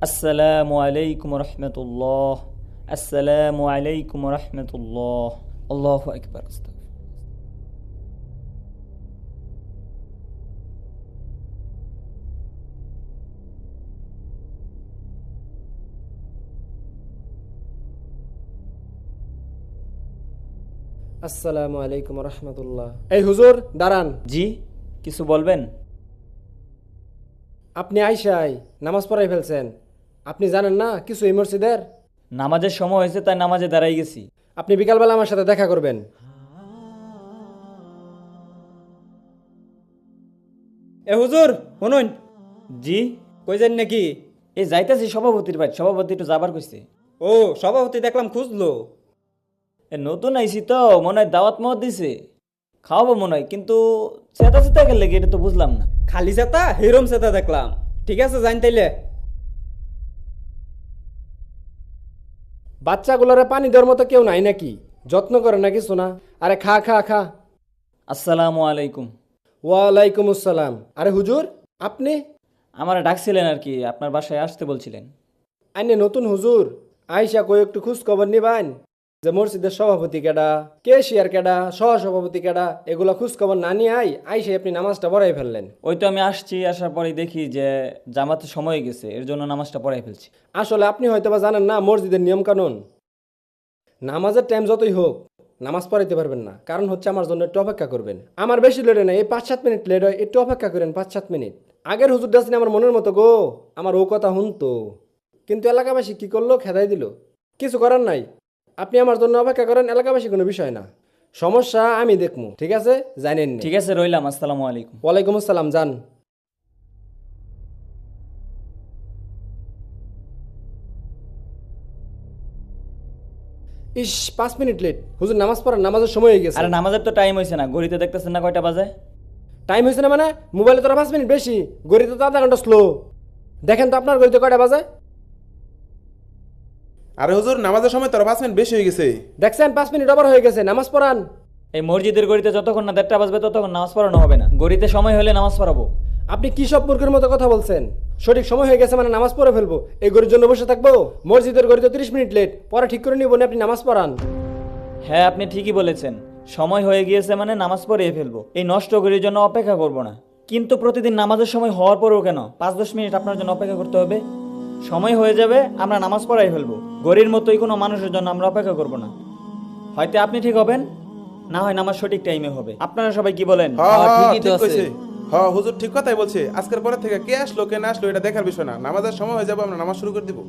আসসালামু আলাইকুম রহমতুল্লাহ। আসসালামু আলাইকুম রহমতুল্লাহ। আল্লাহু আকবার। আসসালামু আলাইকুম রহমতুল্লাহ। এই হুজুর দাঁড়ান। জি, কিছু বলবেন? আপনি আইসাই নামাজ পড়াই ফেলছেন। আপনি জানেন না কিছু এই মসজিদের? নামাজের সময় হয়েছে তাই নামাজে দাঁড়াই গেছি। আপনি বিকালবেলা আমার সাথে দেখা করবেন। এ হুজুর শুনুন, জি, কই যান নাকি? এই যাইতেছি সভাপতির বাড়ি, সভাপতি একটু যাবার কইছে। ও সভাপতি দেখলাম খুঁজলো। এ নতুন আইছি তো, মনে হয় দাওয়াত মত দিছে, খাওয়াবো মনে হয়, কিন্তু চেতা চেতা গেলে এটা তো বুঝলাম না। খালি চেতা হিরম চেতা দেখলাম। ঠিক আছে জান তাইলে। বাচ্চাগুলোরে পানি দেওয়ার মতো কেউ নাই নাকি? যত্ন করে না কিছু না? আরে খা খা খা। আসসালামু আলাইকুম। ওয়ালাইকুম আসসালাম। আরে হুজুর আপনি? আমার ডাকছিলেন আর কি, আপনার বাসায় আসতে বলছিলেন। আইনে নতুন হুজুর, আইসা কই একটু খোঁজ খবর নিবান যে মসজিদের সভাপতি কেডা, কেশিয়ার কেডা, সহসভাপতি কেডা, এগুলা খোঁজ খবর না নিয়ে আইসে আপনি নামাজটা পড়াই ফেললেন। ওই তো আমি আসছি, আসার পরে দেখি যে জামাতে সময় গেছে, এর জন্য নামাজটা পড়াই ফেলছি। আসলে আপনি হয়তো বা জানেন না মসজিদের নিয়ম কানুন। নামাজের টাইম যতই হোক নামাজ পড়াইতে পারবেন না, কারণ হচ্ছে আমার জন্য একটু অপেক্ষা করবেন। আমার বেশি লেট হয় না, এই 5-7 মিনিট লেট হয়, একটু অপেক্ষা করেন 5-7 মিনিট। আগের হুজুর ডাসনি আমার মনের মতো গো, আমার ও কথা শুনতো, কিন্তু এলাকাবাসী কি করলো, খেদাই দিল। কিছু করার নাই, আপনি আমার জন্য অপেক্ষা করেন, এলাকাবাসী কোনো বিষয় না। সমস্যা আমি দেখবো, ঠিক আছে? জানেন? ঠিক আছে, রইলাম। আসসালামু আলাইকুম। ওয়ালাইকুম আসসালাম। যান। ইস, 5 মিনিট লেট। হুজুর নামাজ পড়ার, নামাজের সময় হয়ে গেছে। আরে নামাজের তো টাইম হয়েছে না, ঘড়িতে দেখতেছেন না কয়টা বাজে? টাইম হয়েছে না মানে? মোবাইলে তোরা 5 মিনিট বেশি, ঘড়িতে তো আধা ঘন্টা স্লো। দেখেন তো আপনার ঘড়িতে কয়টা বাজে? আরে হুজুর নামাজের সময় তোর 5 মিনিট বেশি হয়ে গেছে। দেখছেন 5 মিনিট ওভার হয়ে গেছে, নামাজ পড়ান। এই মসজিদের ঘড়িতে যতক্ষণ না 1:30 বাজবে ততক্ষণ নামাজ পড়ানো হবে না। ঘড়িতে সময় হলে নামাজ পড়াবো। আপনি কি সব মূর্খের মতো কথা বলছেন? সঠিক সময় হয়ে গেছে মানে নামাজ পড়ে ফেলবো, এই ঘড়ির জন্য বসে থাকবো? মসজিদের ঘড়িতে 30 মিনিট লেট, পরে ঠিক করে নিব না, আপনি নামাজ পড়ান। হ্যাঁ, আপনি ঠিকই বলেছেন, সময় হয়ে গিয়েছে মানে নামাজ পড়িয়ে ফেলবো, এই নষ্ট ঘড়ির জন্য অপেক্ষা করব না। কিন্তু প্রতিদিন নামাজের সময় হওয়ার পরেও কেন 5-10 মিনিট আপনার জন্য অপেক্ষা করতে হবে? সময় হয়ে যাবে, আমরা নামাজ পড়াই ফেলবো। ঘড়ির মতোই কোনো মানুষের জন্য আমরা অপেক্ষা করব না। হয়তো আপনি ঠিক হবেন, না হয় নামাজ সঠিক টাইমে হবে। আপনারা সবাই কি বলেন? ঠিকই তো আছে। হুজুর ঠিক কথাই বলছে। আজকের পরে থেকে কে আসলো কে না আসলো এটা দেখার বিষয় না, নামাজের সময় হয়ে যাবে আমরা নামাজ শুরু করে দিব।